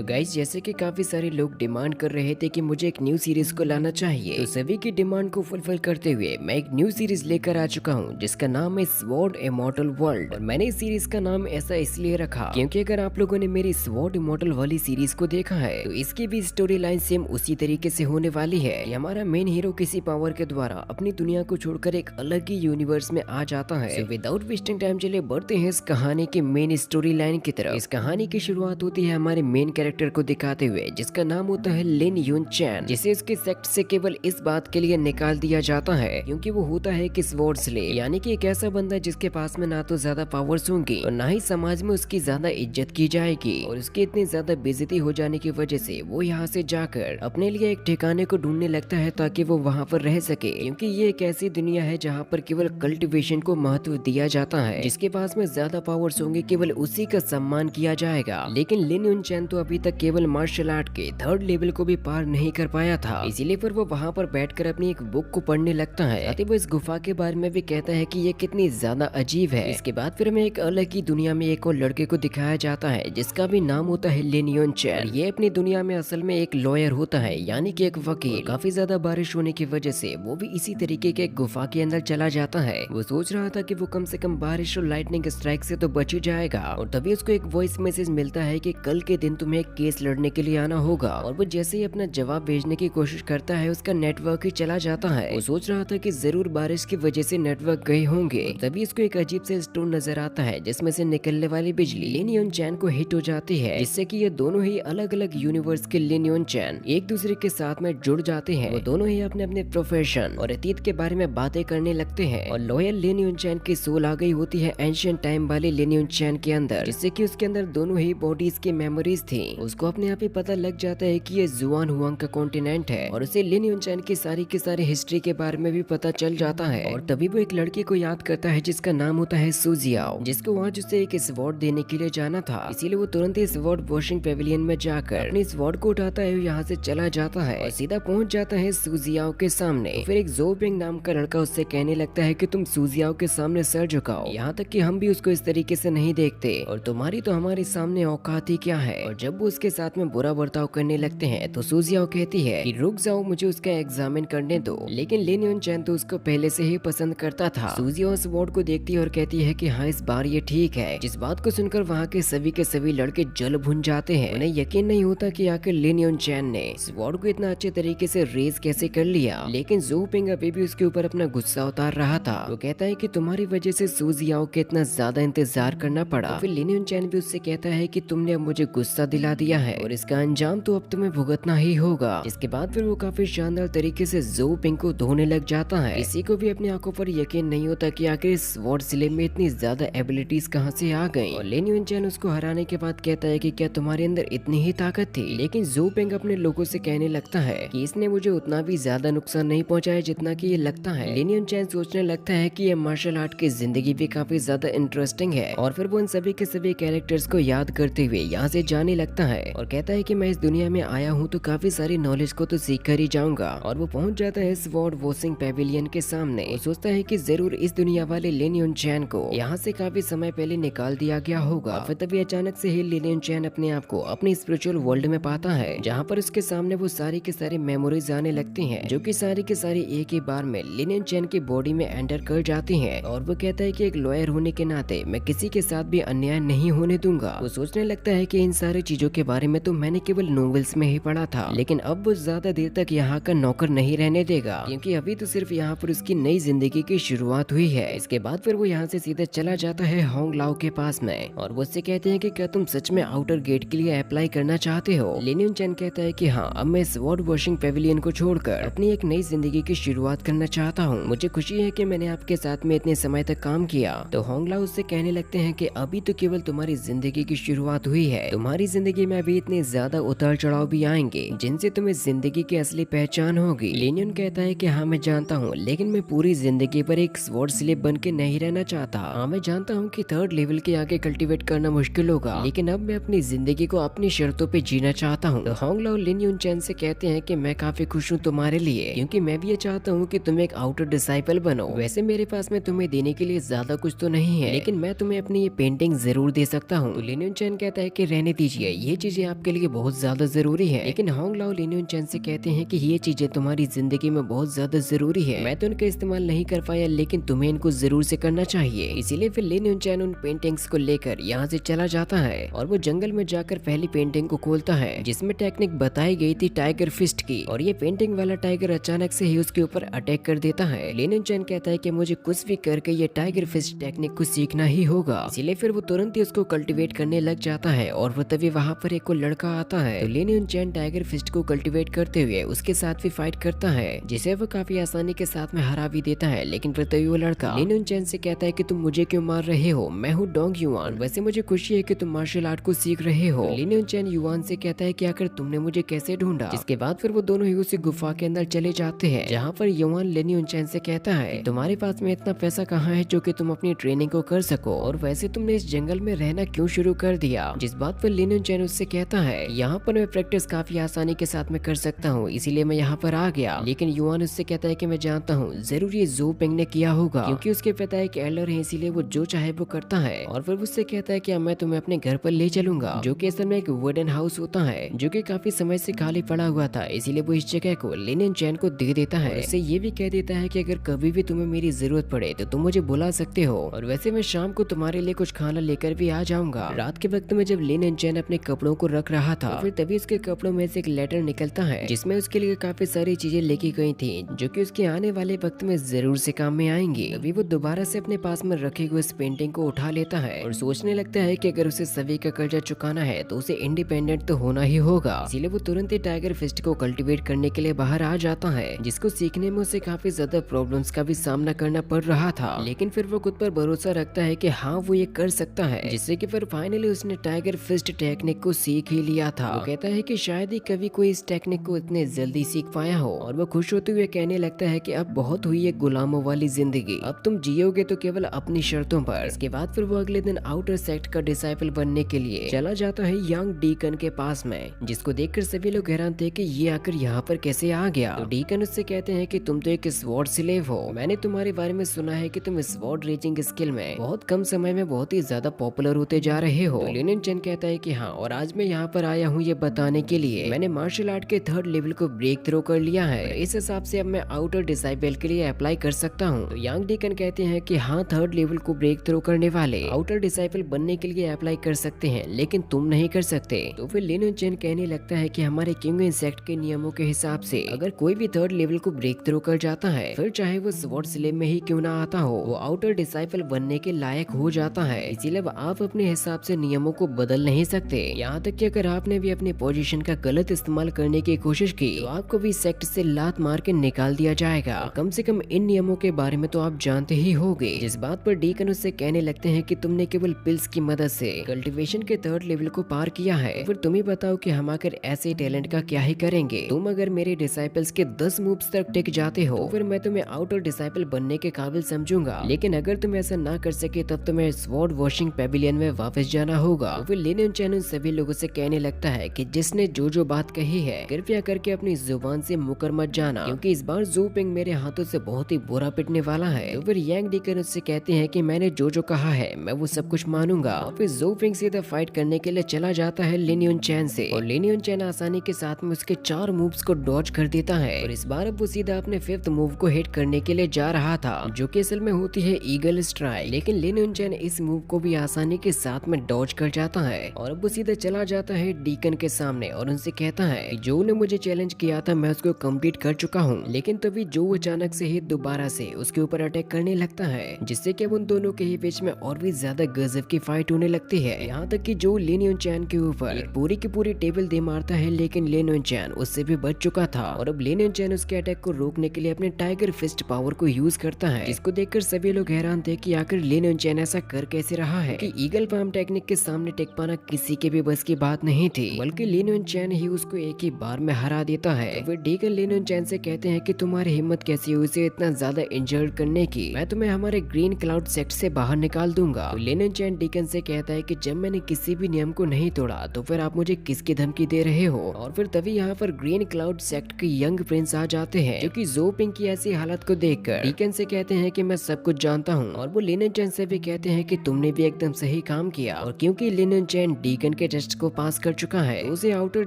तो गाइस, जैसे कि काफी सारे लोग डिमांड कर रहे थे कि मुझे एक न्यू सीरीज को लाना चाहिए, तो सभी की डिमांड को फुलफिल करते हुए मैं एक न्यू सीरीज लेकर आ चुका हूं जिसका नाम है स्वॉर्ड इमॉर्टल वर्ल्ड। और मैंने इस सीरीज का नाम ऐसा इसलिए रखा क्योंकि अगर आप लोगों ने मेरी स्वॉर्ड इमॉर्टल वाली सीरीज को देखा है तो इसकी भी स्टोरी लाइन सेम उसी तरीके से होने वाली है कि हमारा मेन हीरो किसी पावर के द्वारा अपनी दुनिया को छोड़कर एक अलग ही यूनिवर्स में आ जाता है। सो विदाउट वेस्टिंग टाइम चलिए बढ़ते हैं इस कहानी के मेन स्टोरी लाइन की तरफ। इस कहानी की शुरुआत होती है हमारे मेन कैरेक्टर को दिखाते हुए जिसका नाम होता है लिन यून चैन, जिसे उसके सेक्ट से केवल इस बात के लिए निकाल दिया जाता है क्योंकि वो होता है कि स्वॉर्ड स्लेव, यानी कि एक ऐसा बंदा जिसके पास में ना तो ज्यादा पावर्स होंगी और ना ही समाज में उसकी ज्यादा इज्जत की जाएगी। और उसकी इतनी ज्यादा बेइज्जती हो जाने की वजह से वो यहाँ से जाकर अपने लिए एक ठिकाने को ढूंढने लगता है ताकि वो वहाँ पर रह सके, क्योंकि ये एक ऐसी दुनिया है जहाँ पर केवल कल्टिवेशन को महत्व दिया जाता है। जिसके पास में ज्यादा पावर्स होंगे केवल उसी का सम्मान किया जाएगा। लेकिन लिन यून चैन तो अभी तक केवल मार्शल आर्ट के 3rd लेवल को भी पार नहीं कर पाया था, इसीलिए फिर वो वहाँ पर बैठकर अपनी एक बुक को पढ़ने लगता है। साथ ही वो इस गुफा के बारे में भी कहता है कि ये कितनी ज्यादा अजीब है। इसके बाद फिर हमें एक अलग ही दुनिया में एक और लड़के को दिखाया जाता है जिसका भी नाम होता है लिन यून चैन। ये अपनी दुनिया में असल में एक लॉयर होता है, यानी कि एक वकील। काफी ज्यादा बारिश होने की वजह से वो भी इसी तरीके के गुफा के अंदर चला जाता है। वो सोच रहा था कि वो कम से कम बारिश और लाइटनिंग स्ट्राइक से तो बच ही जाएगा, और तभी उसको एक वॉइस मैसेज मिलता है कि कल के दिन तुम्हें एक केस लड़ने के लिए आना होगा। और वो जैसे ही अपना जवाब भेजने की कोशिश करता है उसका नेटवर्क ही चला जाता है। वो सोच रहा था कि जरूर बारिश की वजह से नेटवर्क गए होंगे, तभी उसको एक अजीब से स्टोन नजर आता है जिसमें से निकलने वाली बिजली लिन यून चैन को हिट हो जाती है, जिससे कि ये दोनों ही अलग अलग यूनिवर्स के लिन यून चैन एक दूसरे के साथ में जुड़ जाते हैं। वो दोनों ही अपने अपने प्रोफेशन और अतीत के बारे में बातें करने लगते हैं। और लॉयल लिन यून चैन की सोल आ गई होती है एंशिएंट टाइम वाले लिन यून चैन के अंदर, जिससे कि उसके अंदर दोनों ही बॉडीज की मेमोरीज थी। उसको अपने आप ही पता लग जाता है कि ये जुआन हुआंग का कॉन्टिनेंट है, और उसे लिन यून चैन की सारी हिस्ट्री के बारे में भी पता चल जाता है। और तभी वो एक लड़की को याद करता है जिसका नाम होता है सुजियाओ, जिसको आज उसे एक स्वॉर्ड देने के लिए जाना था। इसीलिए वो तुरंत ही स्वॉर्ड वॉशिंग पेविलियन में जाकर अपनी स्वॉर्ड को उठाता है, यहाँ से चला जाता है और सीधा पहुंच जाता है सुजियाओ के सामने। तो फिर एक जोपिंग नाम का लड़का उससे कहने लगता है कि तुम सुजियाओ के सामने सर झुकाओ, यहाँ तक कि हम भी उसको इस तरीके से नहीं देखते और तुम्हारी तो हमारे सामने औकात ही क्या है। और जब वो उसके साथ में बुरा बर्ताव करने लगते हैं तो सुजियाओ कहती है कि रुक जाओ, मुझे उसका एग्जामिन करने दो। लेकिन लिन यून चैन तो उसको पहले से ही पसंद करता था। सुजियाओ स्वॉर्ड को देखती है और कहती है कि हाँ, इस बार ये ठीक है। जिस बात को सुनकर वहाँ के सभी लड़के जल भुन जाते हैं। उन्हें यकीन नहीं होता कि आखिर लिन यून चैन ने स्वॉर्ड को इतना अच्छे तरीके से रेज कैसे कर लिया। लेकिन जो पिंग अभी भी उसके ऊपर अपना गुस्सा उतार रहा था। वो कहता है कि तुम्हारी वजह से सुजियाओ के इतना ज्यादा इंतजार करना पड़ा। तो फिर लिन यून चैन भी उससे कहता है कि तुमने अब मुझे गुस्सा दिला दिया है और इसका अंजाम तो अब तुम्हें भुगतना ही होगा। इसके बाद फिर वो काफी शानदार तरीके से जो पिंग को धोने लग जाता है। किसी को भी अपनी आंखों पर यकीन नहीं होता कि आखिर इस स्वॉर्ड स्लेव में इतनी ज्यादा एबिलिटीज कहाँ से आ गई। और लिन यून चैन उसको हराने के बाद कहता है कि क्या तुम्हारे अंदर इतनी ही ताकत थी। लेकिन जो पिंग अपने लोगों से कहने लगता है कि इसने मुझे उतना भी ज्यादा नुकसान नहीं पहुंचाया जितना कि ये लगता है। लिन यून चैन सोचने लगता है कि ये मार्शल आर्ट की जिंदगी भी काफी ज्यादा इंटरेस्टिंग है, और फिर वो इन सभी के सभी कैरेक्टर्स को याद करते हुए यहाँ से जाने लगता है और कहता है कि मैं इस दुनिया में आया हूँ तो काफी सारी नॉलेज को तो सीख कर ही जाऊंगा। और वो पहुंच जाता है स्वॉर्ड वॉशिंग पेविलियन के सामने। वो सोचता है कि जरूर इस दुनिया वाले लिन यून चैन को यहाँ से काफी समय पहले निकाल दिया गया होगा। फिर तभी अचानक से ही लिन यून चैन अपने आप को अपनी स्पिरिचुअल वर्ल्ड में पाता है, जहाँ पर उसके सामने वो सारी के सारी मेमोरीज आने लगती हैं, जो कि सारी के सारी एक ही बार में लिन यून चैन की बॉडी में एंटर कर जाती हैं। और वो कहता है कि एक लॉयर होने के नाते मैं किसी के साथ भी अन्याय नहीं होने दूंगा। वो सोचने लगता है कि इन सारी चीजों के बारे में तो मैंने केवल नॉवेल्स में ही पढ़ा था, लेकिन अब वो ज्यादा देर तक यहाँ का नौकर नहीं रहने देगा, क्योंकि अभी तो सिर्फ यहाँ पर उसकी नई जिंदगी की शुरुआत हुई है। इसके बाद फिर वो यहाँ से सीधे चला जाता है होंग लाओ के पास में, और वो उससे कहते हैं कि क्या तुम सच में आउटर गेट के लिए अप्लाई करना चाहते हो। लिन यून चैन कहता है कि हाँ, अब मैं स्वॉर्ड वॉशिंग पेविलियन को छोड़कर अपनी एक नई जिंदगी की शुरुआत करना चाहता हूँ। मुझे खुशी है कि मैंने आपके साथ में इतने समय तक काम किया। तो होंग लाओ उससे कहने लगते हैं कि अभी तो केवल तुम्हारी जिंदगी की शुरुआत हुई है, तुम्हारी जिंदगी में अभी इतने ज्यादा उतार चढ़ाव भी आएंगे जिनसे तुम्हें जिंदगी की असली पहचान होगी। लिन यून कहता है कि हाँ, मैं जानता हूँ, लेकिन मैं पूरी जिंदगी पर एक स्वॉर्ड स्लेव बन के नहीं रहना चाहता। हाँ, मैं जानता हूँ कि 3rd लेवल के आगे कल्टीवेट करना मुश्किल होगा, लेकिन अब मैं अपनी जिंदगी को अपनी शर्तों पे जीना चाहता हूँ। तो होंग लाओ लिन यून चैन से कहते हैं कि मैं काफी खुश हूँ तुम्हारे लिए, क्योंकि मैं भी ये चाहता हूँ कि तुम एक आउटर डिसाइपल बनो। वैसे मेरे पास में तुम्हें देने के लिए ज्यादा कुछ तो नहीं है, लेकिन मैं तुम्हें अपनी ये पेंटिंग जरूर दे सकता हूँ। तो लिन यून चैन कहता है कि रहने दीजिए, ये चीजें आपके लिए बहुत ज्यादा जरूरी है। लेकिन होंग लाओ लिन चैन से कहते हैं कि ये चीजें तुम्हारी जिंदगी में बहुत ज्यादा जरूरी है, मैं तो इनका इस्तेमाल नहीं कर पाया, लेकिन तुम्हें इनको जरूर से करना चाहिए। इसीलिए फिर लिन चैन उन पेंटिंग्स को लेकर यहाँ से चला जाता है और वो जंगल में जाकर पहली पेंटिंग को खोलता है जिसमें टेक्निक बताई गई थी टाइगर फिस्ट की, और ये पेंटिंग वाला टाइगर अचानक से ही उसके ऊपर अटैक कर देता है। लिन चैन कहता है कि मुझे कुछ भी करके ये टाइगर फिस्ट टेक्निक को सीखना ही होगा, इसीलिए फिर वो तुरंत ही उसको कल्टीवेट करने लग जाता है। और वो तभी वहाँ पर एक को लड़का आता है, तो लिन चैन टाइगर फिस्ट को कल्टीवेट करते हुए उसके साथ भी फाइट करता है, जिसे वो काफी आसानी के साथ में हरा भी देता है। लेकिन फिर तभी वो लड़का लिन चैन से कहता है कि तुम मुझे क्यों मार रहे हो, मैं हूँ डोंग युआन, वैसे मुझे खुशी है कि तुम मार्शल आर्ट को सीख रहे हो। लिन चैन युआन से कहता है कि आखिर तुमने मुझे कैसे ढूंढा, जिसके बाद फिर वो दोनों ही उसी गुफा के अंदर चले जाते हैं, जहाँ पर युआन लिन चैन से कहता है तुम्हारे पास में इतना पैसा कहाँ है जो कि तुम अपनी ट्रेनिंग को कर सको, और वैसे तुमने इस जंगल में रहना क्यों शुरू कर दिया। जिस बात पर लिन चैन उससे कहता है यहाँ पर मैं प्रैक्टिस काफी आसानी के साथ में कर सकता हूँ, इसीलिए मैं यहाँ पर आ गया। लेकिन युआन उससे कहता है कि मैं जानता हूँ जरूर ये ज़ो पेंग ने किया होगा, क्योंकि उसके पिता एक एल्डर है, इसीलिए वो जो चाहे वो करता है। और फिर उससे कहता है कि मैं तुम्हें अपने घर पर ले चलूंगा, जो कि असल में एक वुडन हाउस होता है जो कि काफी समय से खाली पड़ा हुआ था, इसीलिए वो इस जगह को लिन चैन को दे देता है। उससे ये भी कह देता है कि अगर कभी भी तुम्हें मेरी जरूरत पड़े तो तुम मुझे बुला सकते हो, और वैसे मैं शाम को तुम्हारे लिए कुछ खाना लेकर भी आ जाऊंगा। रात के वक्त में जब लिन चैन अपने कपड़ों को रख रहा था, तो फिर तभी उसके कपड़ों में से एक लेटर निकलता है जिसमें उसके लिए काफी सारी चीजें लिखी गई थी जो कि उसके आने वाले वक्त में जरूर से काम में आएंगी। तभी वो दोबारा से अपने पास में रखे हुए इस पेंटिंग को उठा लेता है और सोचने लगता है कि अगर उसे सभी का कर्जा चुकाना है तो उसे इंडिपेंडेंट तो होना ही होगा। इसीलिए वो तुरंत ही टाइगर फिस्ट को कल्टीवेट करने के लिए बाहर आ जाता है, जिसको सीखने में उसे काफी ज्यादा प्रॉब्लम्स का भी सामना करना पड़ रहा था। लेकिन फिर वो खुद पर भरोसा रखता है कि हाँ वो ये कर सकता है, जिससे कि फिर फाइनली उसने टाइगर फिस्ट टेक्निक को सीख ही लिया था। वो कहता है कि शायद ही कभी कोई इस टेक्निक को इतने जल्दी सीख पाया हो, और वो खुश होते हुए कहने लगता है कि अब बहुत हुई है गुलामों वाली जिंदगी, अब तुम जियोगे तो केवल अपनी शर्तों पर। इसके बाद फिर वो अगले दिन आउटर सेक्ट का डिसाइपल बनने के लिए चला जाता है यंग डीकन के पास में, जिसको देखकर सभी लोग हैरान थे कि ये आकर यहाँ पर कैसे आ गया। तो डीकन उससे कहते हैं कि तुम तो एक स्वॉर्ड स्लेव हो, मैंने तुम्हारे बारे में सुना है कि तुम स्वॉर्ड रेजिंग स्किल में बहुत कम समय में बहुत ही ज्यादा पॉपुलर होते जा रहे हो। तो लिन चैन कहता है कि हाँ, और आज मैं यहाँ पर आया हूँ ये बताने के लिए मैंने मार्शल आर्ट के 3rd लेवल को ब्रेक थ्रू कर लिया है, इस हिसाब से अब मैं आउटर डिसाइपल के लिए अप्लाई कर सकता हूँ। तो यंग डीकन कहते हैं कि हाँ, 3rd लेवल को ब्रेक थ्रू करने वाले आउटर डिसाइपल बनने के लिए अप्लाई कर सकते हैं, लेकिन तुम नहीं कर सकते। तो फिर लिन चैन कहने लगता है कि हमारे किंग इंसेक्ट के नियमों के हिसाब से अगर कोई भी 3rd लेवल को ब्रेक थ्रू कर जाता है, फिर चाहे वो स्वॉर्ड स्लेव में ही क्यों ना आता हो, वो आउटर डिसाइपल बनने के लायक हो जाता है। इसीलिए आप अपने हिसाब से नियमों को बदल नहीं सकते। यहाँ तक कि अगर आपने भी अपनी पोजीशन का गलत इस्तेमाल करने की कोशिश की तो आपको भी सेक्ट से लात मार के निकाल दिया जाएगा। कम से कम इन नियमों के बारे में तो आप जानते ही होंगे। जिस बात पर डीकन उससे कहने लगते हैं कि तुमने केवल पिल्स की मदद से कल्टीवेशन के 3rd लेवल को पार किया है, फिर तुम ही बताओ कि हम आकर ऐसे टैलेंट का क्या ही करेंगे। तुम अगर मेरे डिसाइपल्स के 10 मूव्स तक टिक जाते हो तो फिर मैं तुम्हें आउटर डिसाइपल बनने के काबिल समझूंगा, लेकिन अगर तुम ऐसा ना कर सके तब तुम्हें स्वॉर्ड वॉशिंग पेविलियन में वापस जाना होगा। तो फिर लिन चैन उन सभी लोगों से कहने लगता है कि जिसने जो बात कही है कृपया करके अपनी जुबान से मुकर मत जाना, क्योंकि इस बार ज़ो पेंग मेरे हाथों से बहुत ही बुरा पिटने वाला है। तो फिर यंग डीकन उससे कहते हैं कि मैंने जो कहा है मैं वो सब कुछ मानूंगा। और फिर ज़ो पेंग सीधा फाइट करने के लिए चला जाता है लिन चैन से, और लिन चैन आसानी के साथ में उसके 4 मूव्स को डॉज कर देता है, और इस बार अब वो सीधा अपने 5th मूव को हिट करने के लिए जा रहा था, जो कि असल में होती है ईगल स्ट्राइक। लेकिन लिन चैन इस मूव को भी आसानी के साथ में डॉज कर जाता है, और अब वो सीधा चला जाता है डीकन के सामने और उनसे कहता है कि जो ने मुझे चैलेंज किया था मैं उसको कंप्लीट कर चुका हूँ। लेकिन तभी जो अचानक से ही दोबारा से उसके ऊपर अटैक करने लगता है, जिससे कि अब उन दोनों के ही बीच में और भी ज्यादा गजब की फाइट होने लगती है। यहाँ तक कि जो लिन चैन के ऊपर एक पूरी की पूरी टेबल दे मारता है, लेकिन लिन चैन उससे भी बच चुका था, और अब लिन चैन उसके अटैक को रोकने के लिए अपने टाइगर फिस्ट पावर को यूज करता है, जिसको देखकर सभी लोग हैरान थे कि आखिर लिन चैन ऐसा कर कैसे रहा है कि ईगल पाम टेक्निक के सामने टेक पाना किसी के भी बस की बात नहीं थी, बल्कि लिन चैन ही उसको एक ही बार में हरा देता है। तो फिर डीकन लिन चैन से कहते हैं कि तुम्हारी हिम्मत कैसी हुई उसे इतना ज्यादा इंजर्ड करने की, मैं तुम्हें हमारे ग्रीन क्लाउड सेक्ट से बाहर निकाल दूंगा। तो लिन चैन डीकन से कहता है कि जब मैंने किसी भी नियम को नहीं तोड़ा तो फिर आप मुझे किसकी धमकी दे रहे हो। और फिर तभी यहाँ पर ग्रीन क्लाउड सेक्ट के यंग प्रिंस आ जाते हैं, जो कि ज़ो पेंग की ऐसी हालत को देखकर डीकन से कहते हैं कि मैं सब कुछ जानता हूँ, और वो लिन चैन से भी कहते हैं कि तुमने भी एकदम सही काम किया। और क्योंकि लिन चैन डीकन के टेस्ट को पास कर चुका है तो उसे आउटर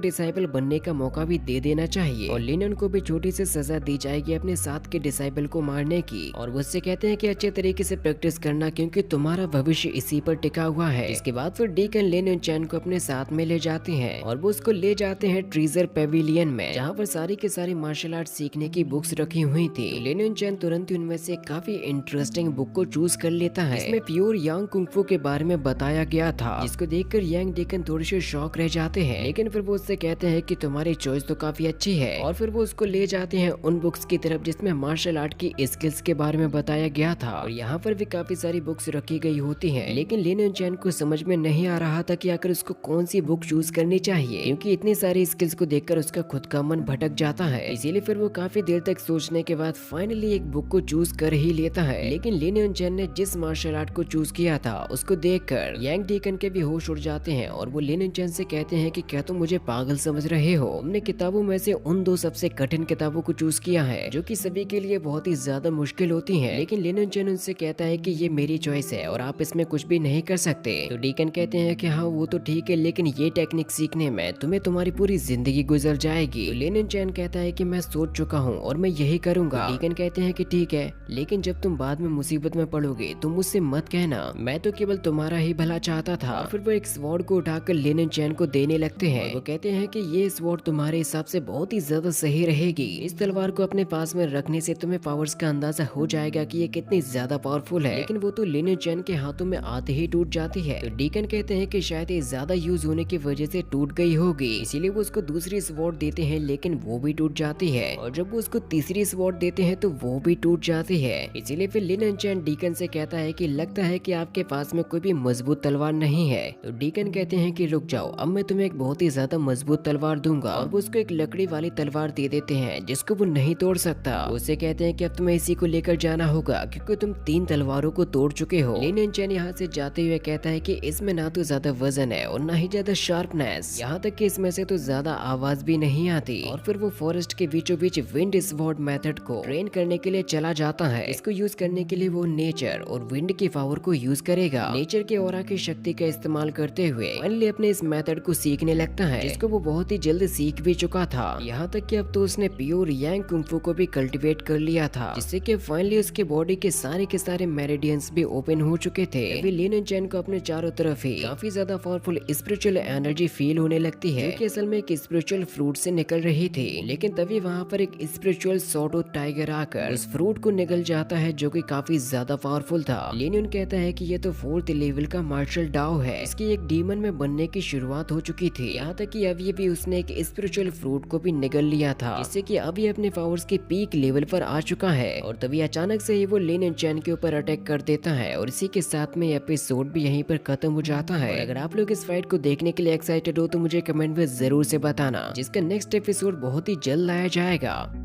डिसाइबल बनने का मौका भी दे देना चाहिए और लिनन को भी छोटी सी सजा दी जाएगी अपने साथ के डिसाइबल को मारने की। और वो उससे कहते हैं कि अच्छे तरीके से प्रैक्टिस करना क्योंकि तुम्हारा भविष्य इसी पर टिका हुआ है। इसके बाद फिर डीकन लिनन चैन को अपने साथ में ले जाते हैं और वो उसको ले जाते हैं ट्रीजर पेविलियन में, जहाँ पर सारी के सारी मार्शल आर्ट सीखने की बुक्स रखी हुई थी। लिनन चैन तुरंत ही उनमें से काफी इंटरेस्टिंग बुक को चूज कर लेता है। इसमें प्योर यांग कुंफू के बारे में बताया गया था, जिसको देखकर यांग डीकन थोड़े से शॉक रह जाते हैं। लेकिन फिर वो उससे कहते हैं कि तुम्हारी चॉइस तो काफी अच्छी है और फिर वो उसको ले जाते हैं उन बुक्स की तरफ जिसमें मार्शल आर्ट की स्किल्स के बारे में बताया गया था। और यहाँ पर भी काफी सारी बुक्स रखी गई होती हैं, लेकिन लिनन चैन को समझ में नहीं आ रहा था कि आखिर उसको कौन सी बुक चूज करनी चाहिए, क्योंकि इतनी सारी स्किल्स को देखकर उसका खुद का मन भटक जाता है। इसीलिए फिर वो काफी देर तक सोचने के बाद फाइनली एक बुक को चूज कर ही लेता है। लेकिन लिनन चैन ने जिस मार्शल आर्ट को चूज किया था उसको देखकर यांग डीकन के भी होश उड़ जाते हैं और वो लिनन चैन से कहते हैं कि क्या तुम मुझे पागल समझ रहे हो? हमने किताबों में से उन दो सबसे कठिन किताबों को चूज किया है जो कि सभी के लिए बहुत ही ज्यादा मुश्किल होती हैं। लेकिन लिनन चैन उनसे कहता है कि ये मेरी चॉइस है और आप इसमें कुछ भी नहीं कर सकते। तो डीकन कहते हैं कि हाँ वो तो ठीक है, लेकिन ये टेक्निक सीखने में तुम्हें तुम्हारी पूरी जिंदगी गुजर जाएगी। तो लिनन चैन कहता है कि मैं सोच चुका हूँ और मैं यही करूंगा। डीकन कहते हैं कि ठीक है, लेकिन जब तुम बाद में मुसीबत में पड़ोगे तुम मुझसे मत कहना, मैं तो केवल तुम्हारा ही भला चाहता था। और फिर वो एक स्वॉर्ड को उठाकर लिनन चैन को देने लगते हैं। वो कहते हैं कि ये स्वॉर्ड तुम्हारे हिसाब से बहुत ही ज्यादा सही रहेगी। इस तलवार को अपने पास में रखने से तुम्हें पावर्स का अंदाजा हो जाएगा कि ये कितनी ज्यादा पावरफुल है। लेकिन वो तो लिनन चैन के हाथों में आते ही टूट जाती है। तो डीकन कहते हैं कि शायद ये ज्यादा यूज होने की वजह से टूट गई होगी, इसीलिए वो उसको दूसरी स्वॉर्ड देते हैं, लेकिन वो भी टूट जाती है। और जब वो उसको तीसरी स्वॉर्ड देते हैं तो वो भी टूट जाती है। इसीलिए फिर लिनन चैन डीकन से कहता है कि लगता है कि आपके पास में कोई भी मजबूत तलवार नहीं है। तो डीकन कहते हैं कि रुक जाओ, अब मैं तुम्हें एक बहुत ही ज्यादा मजबूत तलवार दूंगा। और वो उसको एक लकड़ी वाली तलवार दे देते हैं जिसको वो नहीं तोड़ सकता। उससे कहते हैं कि अब तुम्हें इसी को लेकर जाना होगा क्योंकि तुम 3 तलवारों को तोड़ चुके हो। लिनन चैन यहाँ से जाते हुए कहता है कि इसमें ना तो ज्यादा वजन है और ना ही ज्यादा शार्पनेस, यहाँ तक कि इसमें से तो ज्यादा आवाज भी नहीं आती। और फिर वो फॉरेस्ट के बीचों बीच विंड स्वॉर्ड मेथड को ट्रेन करने के लिए चला जाता है। इसको यूज करने के लिए वो नेचर और विंड की पावर को यूज करेगा। नेचर के ऑरा की शक्ति का इस्तेमाल करते हुए फाइनली अपने इस मेथड को सीखने लगता है, जिसको वो बहुत ही जल्द सीख भी चुका था। यहाँ तक कि अब तो उसने प्योर यांग कुंफू को भी कल्टीवेट कर लिया था, जिससे कि फाइनली उसके बॉडी के सारे मेरिडियंस भी ओपन हो चुके थे। अभी लिनन चैन को अपने चारों तरफ ही काफी ज्यादा पावरफुल स्पिरिचुअल एनर्जी फील होने लगती है, जो कि असल में एक स्पिरिचुअल फ्रूट से निकल रही थी। लेकिन तभी वहाँ पर एक स्पिरिचुअल सॉर्ड टाइगर आकर उस फ्रूट को निगल जाता है, जो कि काफी ज्यादा पावरफुल था। लिनन कहता है कि ये तो 4th लेवल का मार्शल डाओ है, इसकी एक डीमन में बनने की शुरुआत हो चुकी थी। यहाँ तक कि अभी भी उसने एक स्पिरिचुअल फ्रूट को भी निगल लिया था, जिससे कि अभी अपने पावर्स के पीक लेवल पर आ चुका है। और तभी अचानक से ही वो लिनन चैन के ऊपर अटैक कर देता है और इसी के साथ में एपिसोड भी यहीं पर खत्म हो जाता है। और अगर आप लोग इस फाइट को देखने के लिए एक्साइटेड हो तो मुझे कमेंट में जरूर से बताना, जिसका नेक्स्ट एपिसोड बहुत ही जल्द आया जाएगा।